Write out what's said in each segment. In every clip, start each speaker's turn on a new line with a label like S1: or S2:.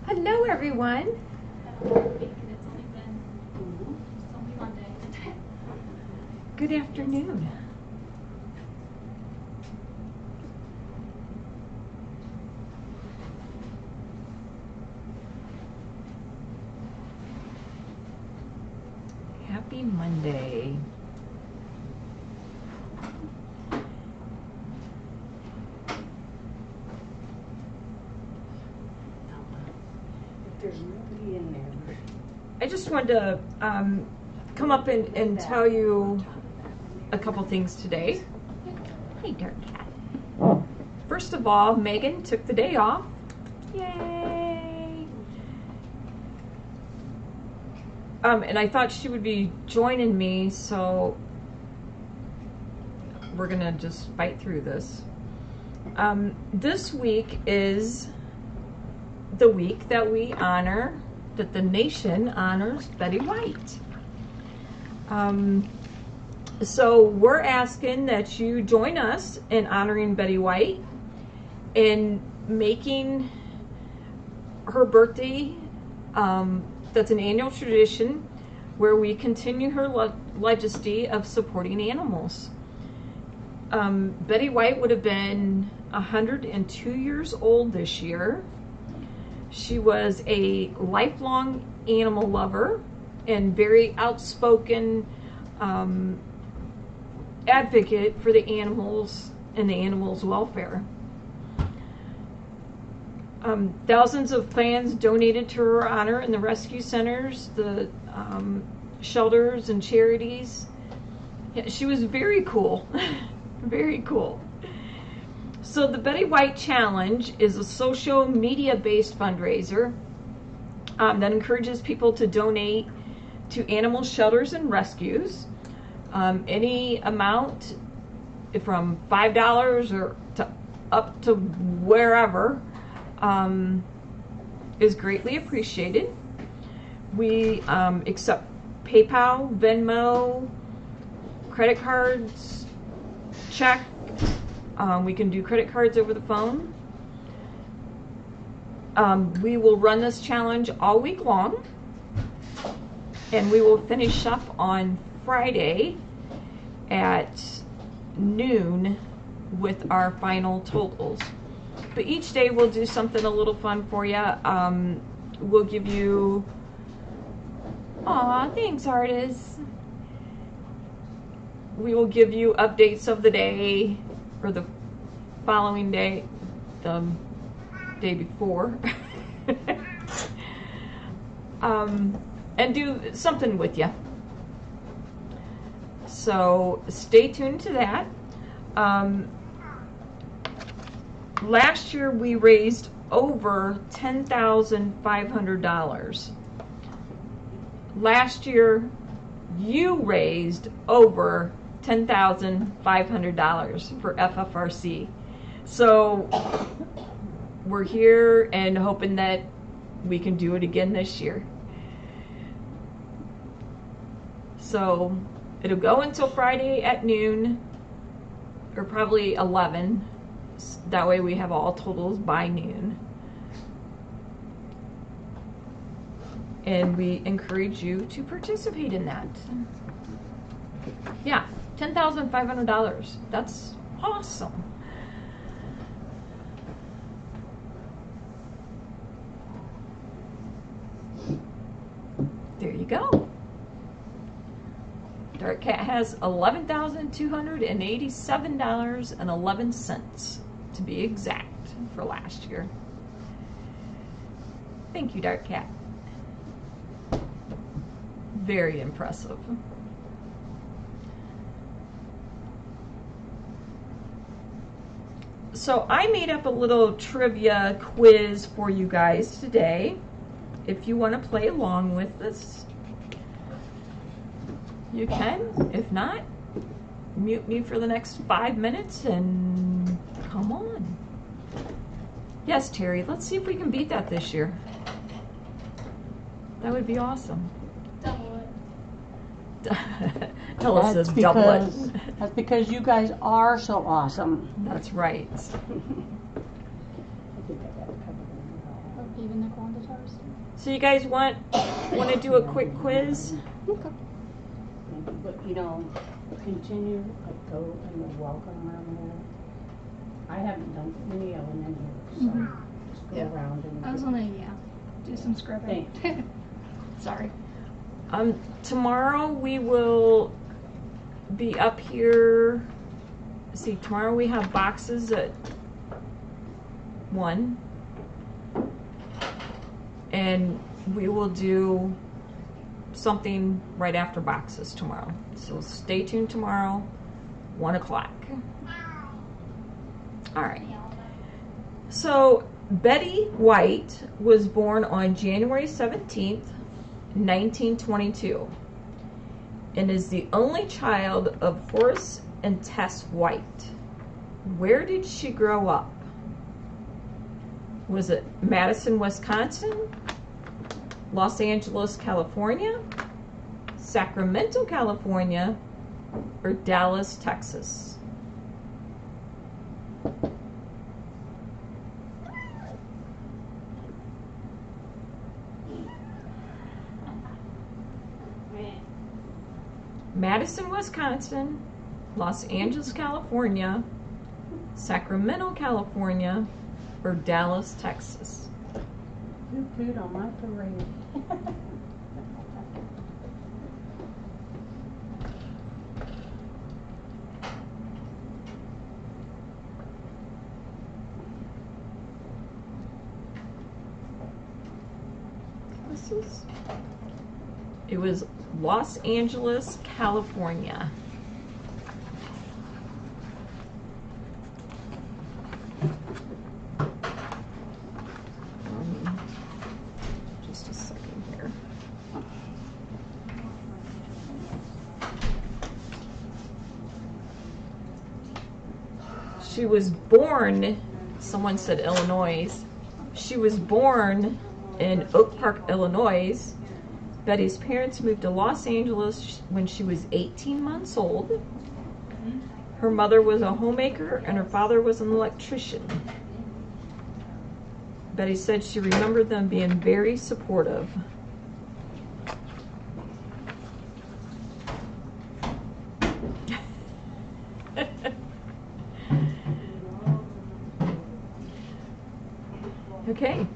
S1: Hello, everyone. Good afternoon. Happy Monday.
S2: There's nobody in there.
S1: I just wanted to come up and tell you a couple things today. Hey, Dark Cat. First of all, Megan took the day off. Yay! And I thought she would be joining me, so we're gonna just fight through this. This week is the week that we honor, that the nation honors Betty White. So we're asking that you join us in honoring Betty White and making her birthday, that's an annual tradition where we continue her legacy of supporting animals. Betty White would have been 102 years old this year. She was a lifelong animal lover and very outspoken advocate for the animals and the animals' welfare. Thousands of fans donated to her honor in the rescue centers, the shelters and charities. Yeah, she was very cool, very cool. So the Betty White Challenge is a social media-based fundraiser that encourages people to donate to animal shelters and rescues. Any amount from $5 or up to wherever is greatly appreciated. We accept PayPal, Venmo, credit cards, check. We can do credit cards over the phone. We will run this challenge all week long, and we will finish up on Friday at noon with our final totals. But each day we'll do something a little fun for you. We'll give you, aw, thanks, artists. We will give you updates of the day, or the following day, the day before, and do something with you. So stay tuned to that. Last year we raised over $10,500. Last year you raised over $10,500 for FFRC. So we're here and hoping that we can do it again this year. So it'll go until Friday at noon, or probably 11. That way we have all totals by noon. And we encourage you to participate in that. Yeah, $10,500. That's awesome. There you go. Dark Cat has $11,287.11 to be exact for last year. Thank you, Dark Cat. Very impressive. So I made up a little trivia quiz for you guys today. If you want to play along with this, you can. If not, mute me for the next 5 minutes and come on. Yes, Terry, let's see if we can beat that this year. That would be awesome.
S3: Double it.
S1: Ella says double it.
S2: That's because you guys are so awesome.
S1: That's right.
S2: I think I got it covered in the
S3: Even the quantities.
S1: So you guys want to do a quick quiz?
S3: Okay.
S2: But you know, continue, like go in the welcome around there. I haven't done any elementary, so just go
S3: Yeah.
S2: around and.
S3: I was gonna, do some scribbling. Sorry.
S1: Tomorrow we will be up here. See, tomorrow we have boxes at 1. And we will do something right after boxes tomorrow. So stay tuned tomorrow, 1 o'clock. All right. So Betty White was born on January 17th, 1922, and is the only child of Horace and Tess White. Where did she grow up? Was it Madison, Wisconsin, Los Angeles, California, Sacramento, California, or Dallas, Texas? Madison, Wisconsin, Los Angeles, California, Sacramento, California, or Dallas, Texas?
S2: You pooed on my parade.
S1: It was Los Angeles, California. Just a second here. She was born, someone said Illinois. She was born in Oak Park, Illinois. Betty's parents moved to Los Angeles when she was 18 months old. Her mother was a homemaker and her father was an electrician. Betty said she remembered them being very supportive. Okay.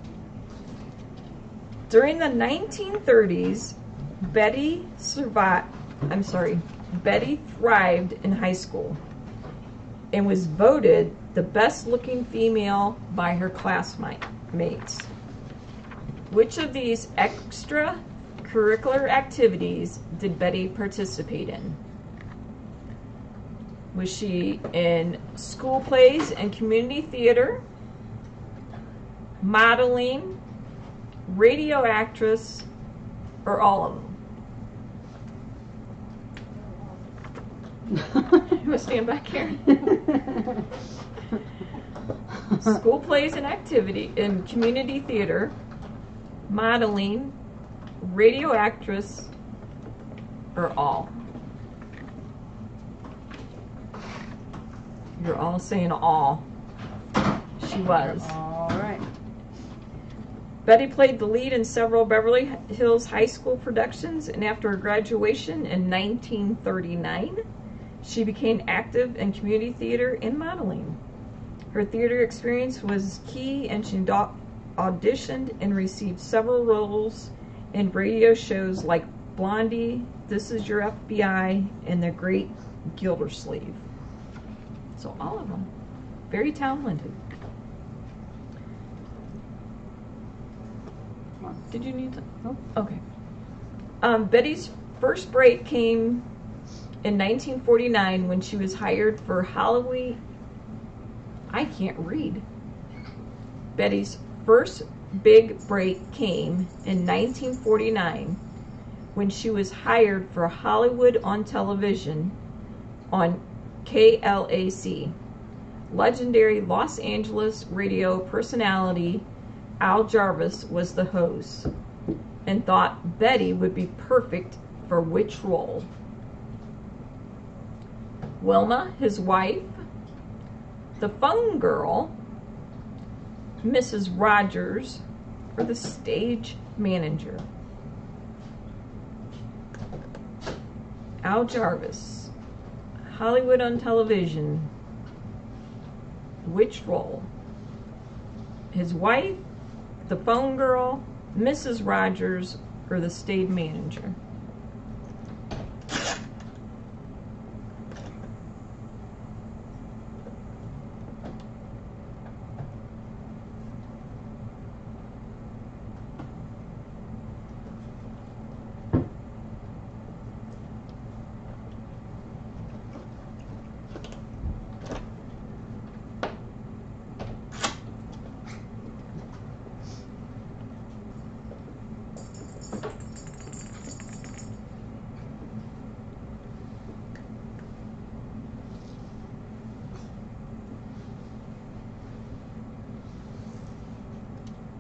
S1: During the 1930s, Betty thrived in high school and was voted the best looking female by her classmates. Which of these extracurricular activities did Betty participate in? Was she in school plays and community theater, modeling, radio actress, or all of them? You want to stand back here? School plays and activity in community theater, modeling, radio actress, or all? You're all saying all. She was.
S2: All right.
S1: Betty played the lead in several Beverly Hills High School productions, and after her graduation in 1939, she became active in community theater and modeling. Her theater experience was key, and she auditioned and received several roles in radio shows like Blondie, This Is Your FBI, and The Great Gildersleeve. So all of them. Very talented. Did you need to? Oh, okay. Betty's first break came in 1949 when she was hired for Halloween. I can't read. Betty's first big break came in 1949 when she was hired for Hollywood on Television on KLAC. Legendary Los Angeles radio personality Al Jarvis was the host and thought Betty would be perfect for which role? Wilma, his wife, the phone girl, Mrs. Rogers, or the stage manager. Al Jarvis, Hollywood on television. Which role? His wife, the phone girl, Mrs. Rogers, or the stage manager?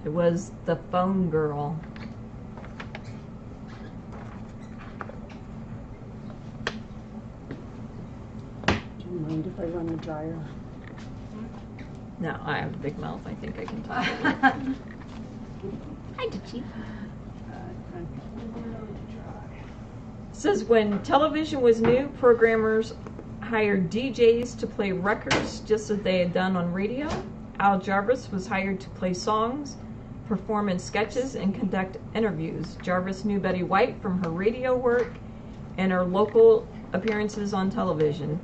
S1: It was the phone girl.
S2: Do you mind if I run the dryer?
S1: No, I have a big mouth. I think I can talk.
S3: Hi, Dickie.
S1: Says when television was new, programmers hired DJs to play records just as they had done on radio. Al Jarvis was hired to play songs, perform in sketches, and conduct interviews. Jarvis knew Betty White from her radio work and her local appearances on television,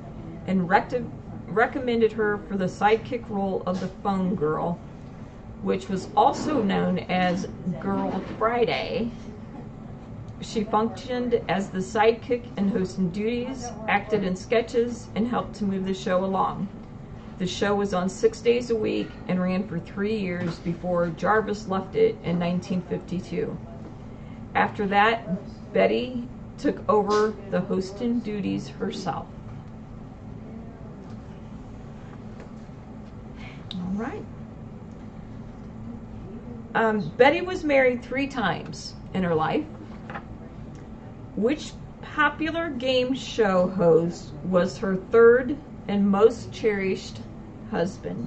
S1: and recommended her for the sidekick role of the phone girl, which was also known as Girl Friday. She functioned as the sidekick in hosting duties, acted in sketches, and helped to move the show along. The show was on 6 days a week and ran for 3 years before Jarvis left it in 1952. After that, Betty took over the hosting duties herself. All right. Betty was married 3 times in her life. Which popular game show host was her third and most cherished husband?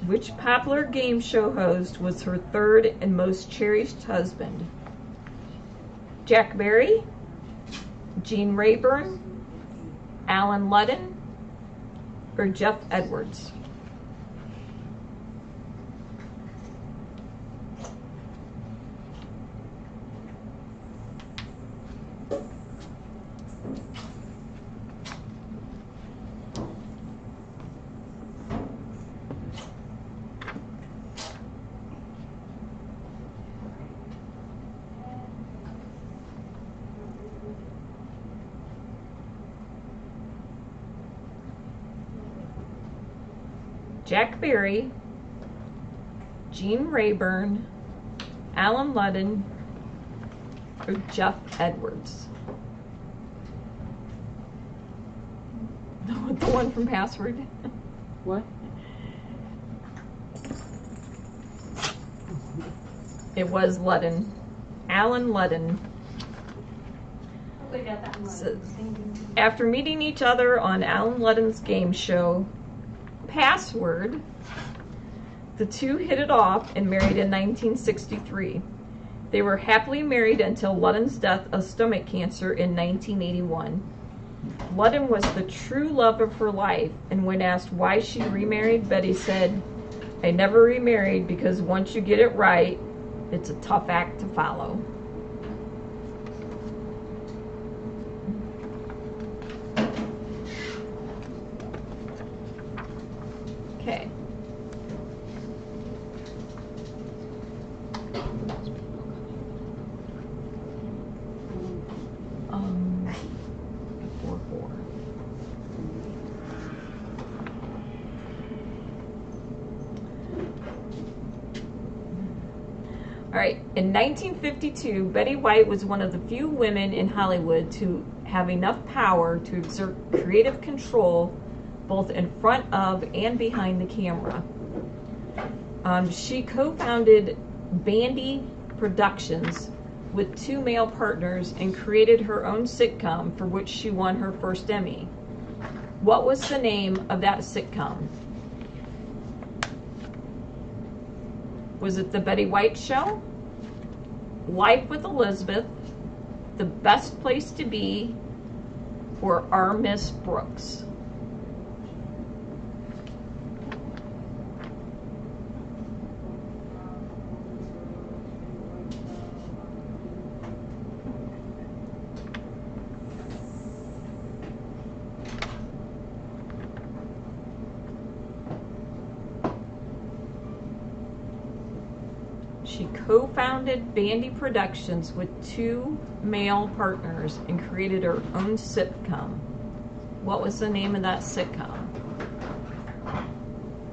S1: Which popular game show host was her third and most cherished husband? Jack Barry, Gene Rayburn, Alan Ludden, or Jeff Edwards? Jack Barry, Gene Rayburn, Alan Ludden, or Jeff Edwards? The one from Password.
S2: What?
S1: It was Ludden. Alan Ludden.
S3: We got that one.
S1: So, after meeting each other on Alan Ludden's game show, Password, the two hit it off and married in 1963. They were happily married until Ludden's death of stomach cancer in 1981. Ludden was the true love of her life, and when asked why she remarried, Betty said, "I never remarried because once you get it right, it's a tough act to follow." Okay. Four. All right. In 1952, Betty White was one of the few women in Hollywood to have enough power to exert creative control both in front of and behind the camera. She co-founded Bandy Productions, with 2 male partners and created her own sitcom for which she won her first Emmy. What was the name of that sitcom? Was it The Betty White Show, Life with Elizabeth, The Best Place to Be, or Our Miss Brooks? She co-founded Bandy Productions with 2 male partners and created her own sitcom. What was the name of that sitcom?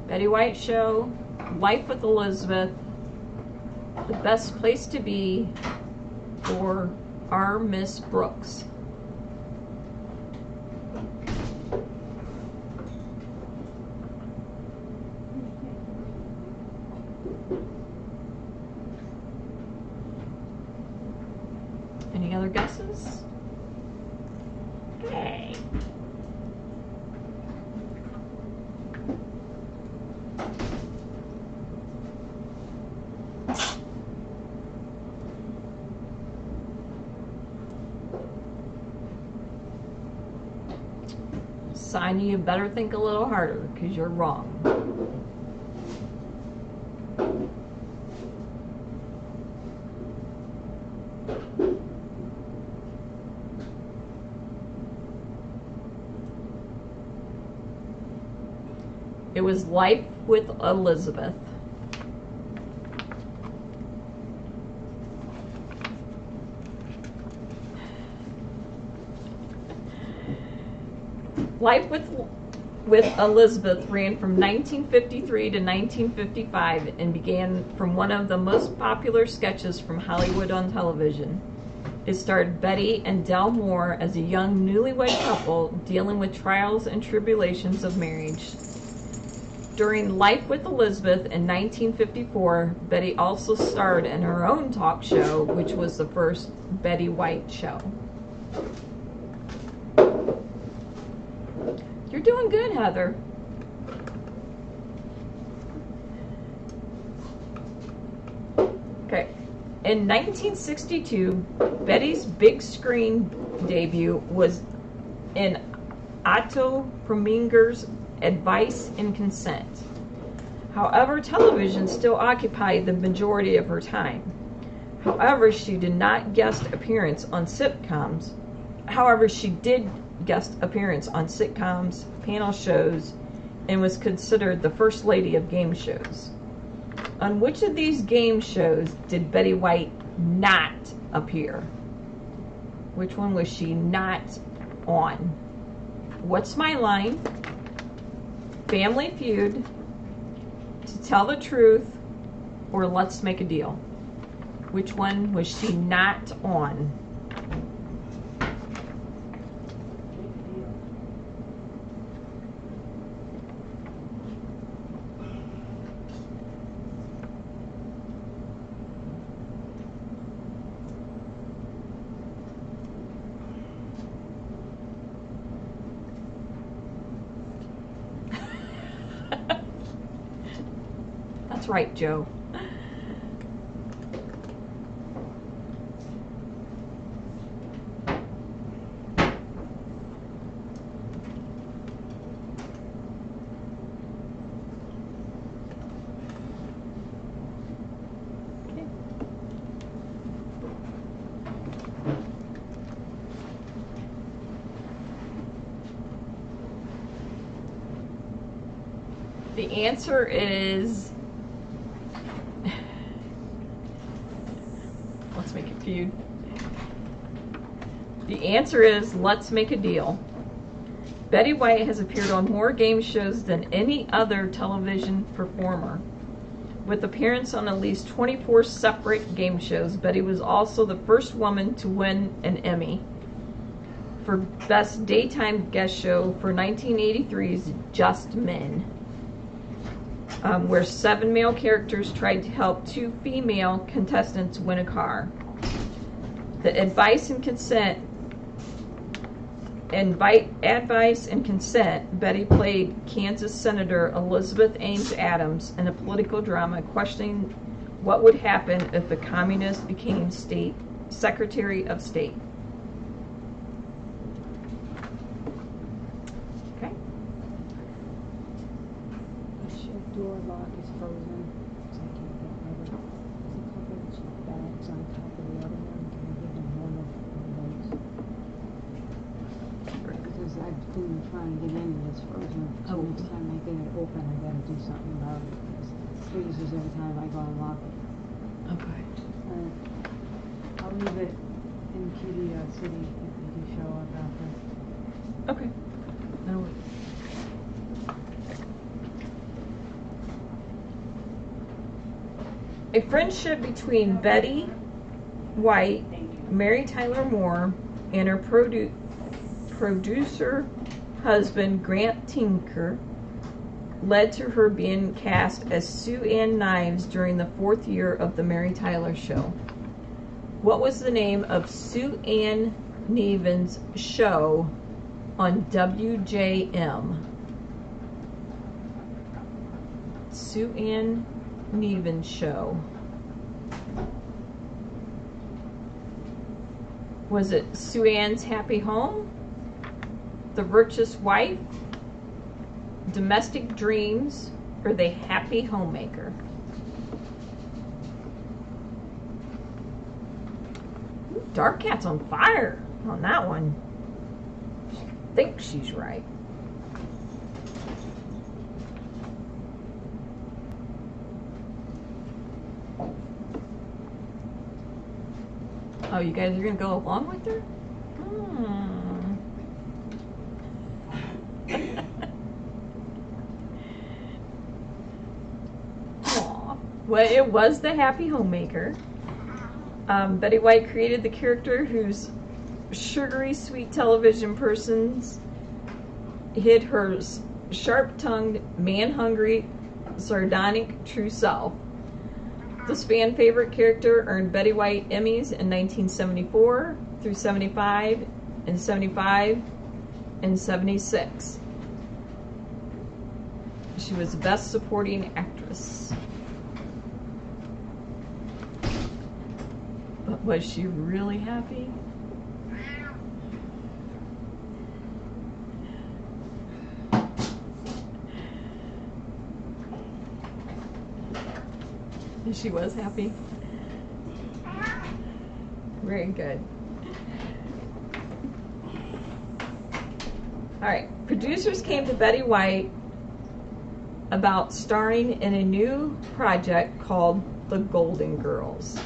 S1: Betty White Show, Life with Elizabeth, The Best Place to Be, or Our Miss Brooks? Any other guesses? Okay. Sign you better think a little harder because you're wrong. It was Life with Elizabeth. Life with Elizabeth ran from 1953 to 1955 and began from one of the most popular sketches from Hollywood on television. It starred Betty and Del Moore as a young newlywed couple dealing with trials and tribulations of marriage. During Life with Elizabeth in 1954, Betty also starred in her own talk show, which was the first Betty White Show. You're doing good, Heather. Okay. In 1962, Betty's big screen debut was in Otto Preminger's Advice and Consent. However, television still occupied the majority of her time. However, she did guest appearance on sitcoms, panel shows, and was considered the first lady of game shows. On which of these game shows did Betty White not appear? Which one was she not on? What's My Line? Family Feud? To Tell the Truth? Or Let's Make a Deal? Which one was she not on? That's right, Joe. The answer is, let's make a feud. The answer is Let's Make a Deal. Betty White has appeared on more game shows than any other television performer. With appearance on at least 24 separate game shows, Betty was also the first woman to win an Emmy for Best Daytime Guest Show for 1983's Just Men, where 7 male characters tried to help 2 female contestants win a car. The advice and consent, Betty played Kansas Senator Elizabeth Ames Adams in a political drama questioning what would happen if the communists became Secretary of State. Okay.
S4: The shed door lock is frozen, so I can't get rid of it. There's a couple of cheap bags on top of the other one. Can I give them one of those? Because I've been trying to get into this frozen. So next time I get it open, I gotta do something about it. Because it freezes every time I go and lock it.
S1: Okay.
S4: I'll leave it in City if they do show up after.
S1: Okay. That'll work. A friendship between Betty White, Mary Tyler Moore, and her producer husband Grant Tinker led to her being cast as Sue Ann Knives during the 4th year of the Mary Tyler Show. What was the name of Sue Ann Nevin's show on WJM? Sue Ann Nevin's show. Was it Sue Ann's Happy Home? The Virtuous Wife? Domestic Dreams? Or The Happy Homemaker? Dark Cat's on fire on that one. I think she's right. Oh, you guys are going to go along with her? Aw. Well, it was The Happy Homemaker. Betty White created the character whose sugary sweet television persons hid her sharp-tongued, man-hungry, sardonic true self. This fan favorite character earned Betty White Emmys in 1974 through 75 and 75 and 76. She was Best Supporting Actress. But was she really happy? She was happy. Very good. All right. Producers came to Betty White about starring in a new project called The Golden Girls,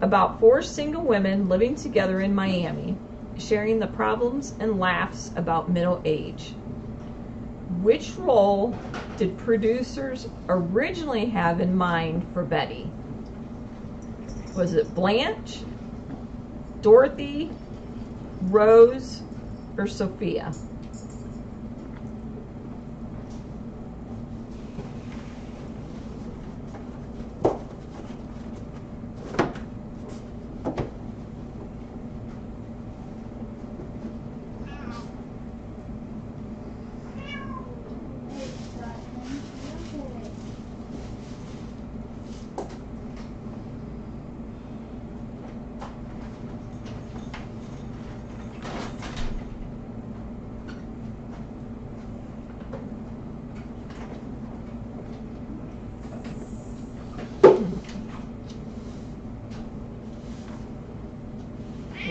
S1: about 4 single women living together in Miami, sharing the problems and laughs about middle age. Which role did producers originally have in mind for Betty? Was it Blanche, Dorothy, Rose, or Sophia?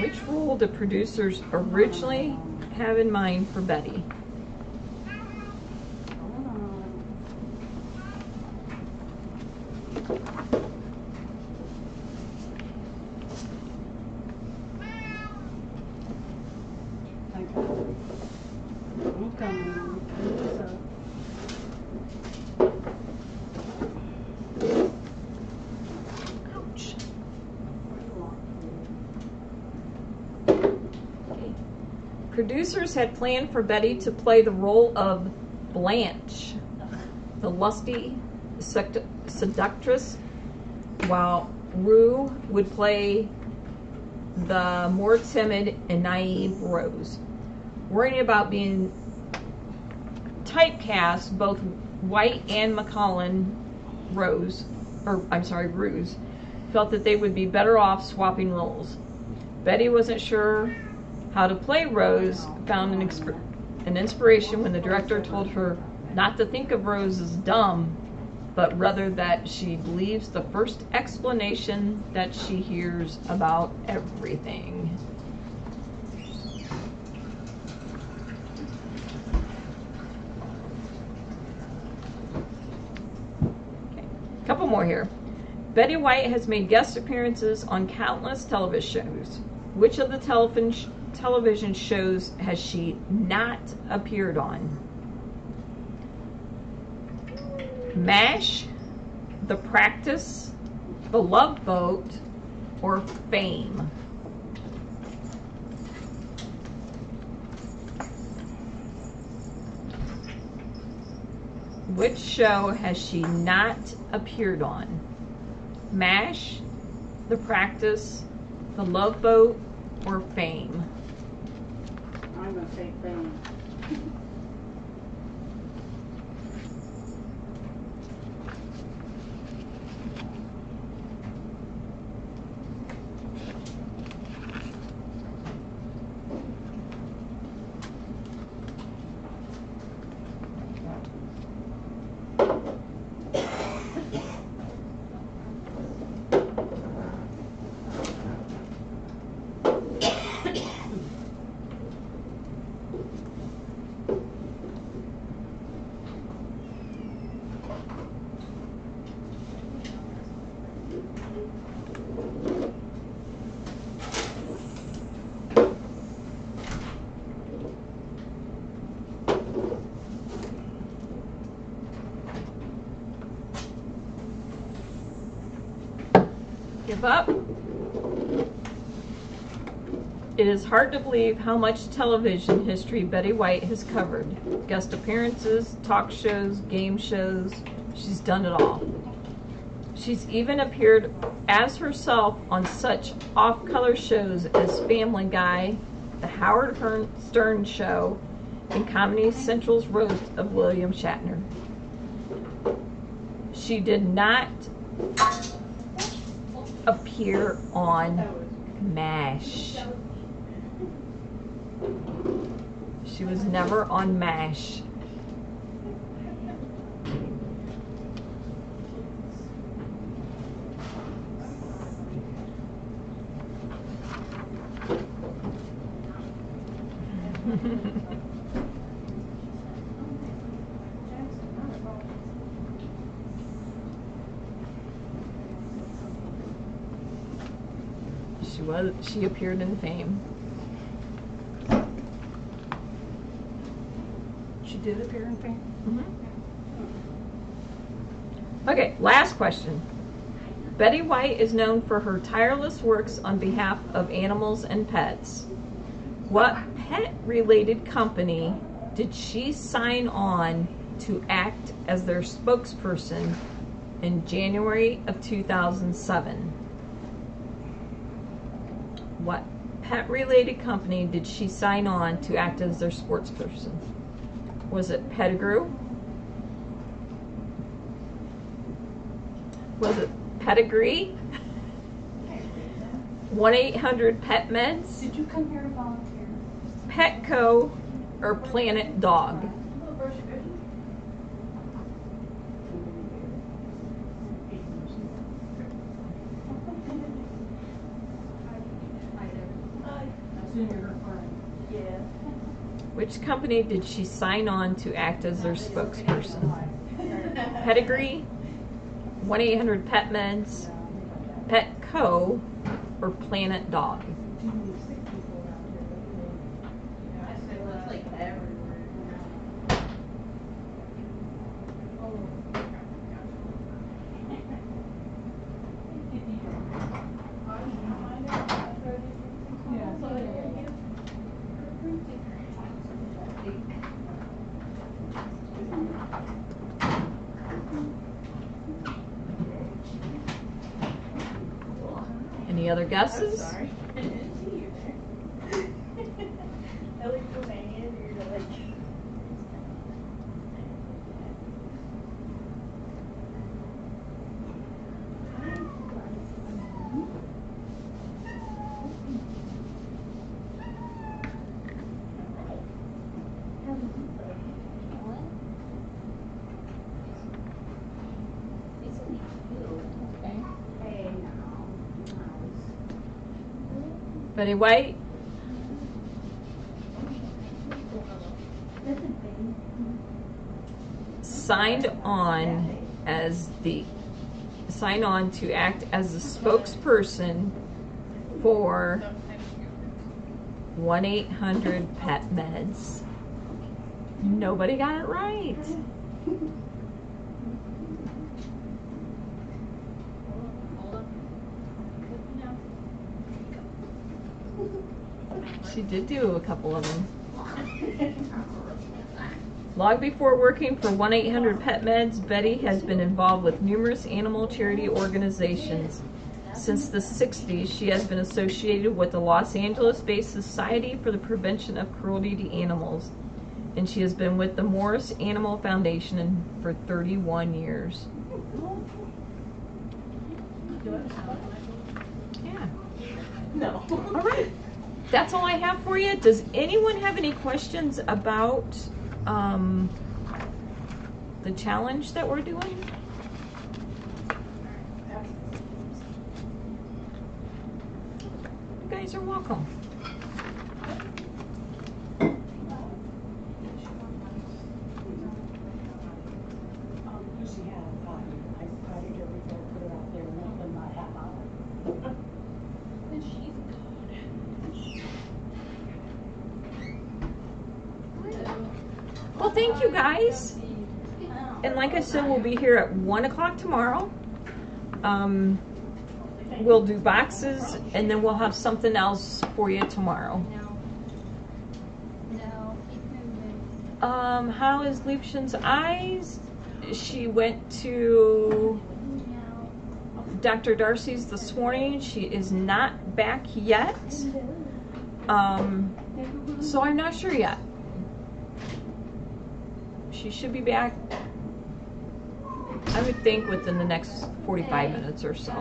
S1: Which role did producers originally have in mind for Betty? Ouch. Producers had planned for Betty to play the role of Blanche, the lusty seductress, while Rue would play the more timid and naive Rose. Worrying about being typecast, both White and Ruse, felt that they would be better off swapping roles. Betty wasn't sure how to play Rose, found an inspiration when the director told her not to think of Rose as dumb, but rather that she believes the first explanation that she hears about everything. Okay, a couple more here. Betty White has made guest appearances on countless television shows. Which of the television shows has she not appeared on? MASH, The Practice, The Love Boat, or Fame? Which show has she not appeared on? MASH, The Practice, The Love Boat, or Fame?
S2: I'm gonna say Fame.
S1: Give up? It is hard to believe how much television history Betty White has covered. Guest appearances, talk shows, game shows. She's done it all. She's even appeared as herself on such off-color shows as Family Guy, The Howard Stern Show, and Comedy Central's roast of William Shatner. She did not appear on MASH. She was never on MASH. She appeared in Fame.
S3: She did appear in Fame.
S1: Mm-hmm. Okay, last question. Betty White is known for her tireless works on behalf of animals and pets. What pet-related company did she sign on to act as their spokesperson in January of 2007? What pet-related company did she sign on to act as their spokesperson? Was it Pettigrew? Was it Pedigree? 1-800-PET-MEDS?
S3: Did you come here to volunteer?
S1: Petco, or Planet Dog? Which company did she sign on to act as their spokesperson? Pedigree, 1-800-PET-MEDS, Petco, or Planet Dog? Any other guesses? Betty White. Signed on to act as the spokesperson for 1-800-PET-MEDS. Nobody got it right. She did do a couple of them. Long before working for 1-800-PET-MEDS, Betty has been involved with numerous animal charity organizations. Since the 60s, she has been associated with the Los Angeles-based Society for the Prevention of Cruelty to Animals, and she has been with the Morris Animal Foundation for 31 years. Yeah.
S2: No.
S1: All right. That's all I have for you. Does anyone have any questions about the challenge that we're doing? You guys are welcome. Well, thank you guys. And like I said, we'll be here at 1 o'clock tomorrow. We'll do boxes, and then we'll have something else for you tomorrow.
S3: No.
S1: How is Liebshin's eyes? She went to Dr. Darcy's this morning. She is not back yet. So I'm not sure yet. She should be back, I would think, within the next 45 minutes or so.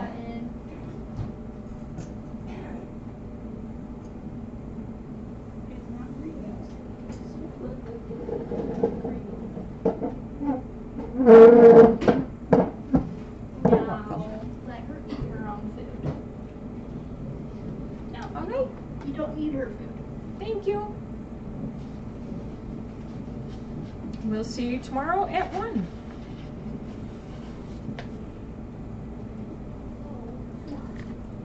S3: Let her eat her own food. No,
S1: All right.
S3: you don't eat her food.
S1: Thank you. We'll see you tomorrow at 1.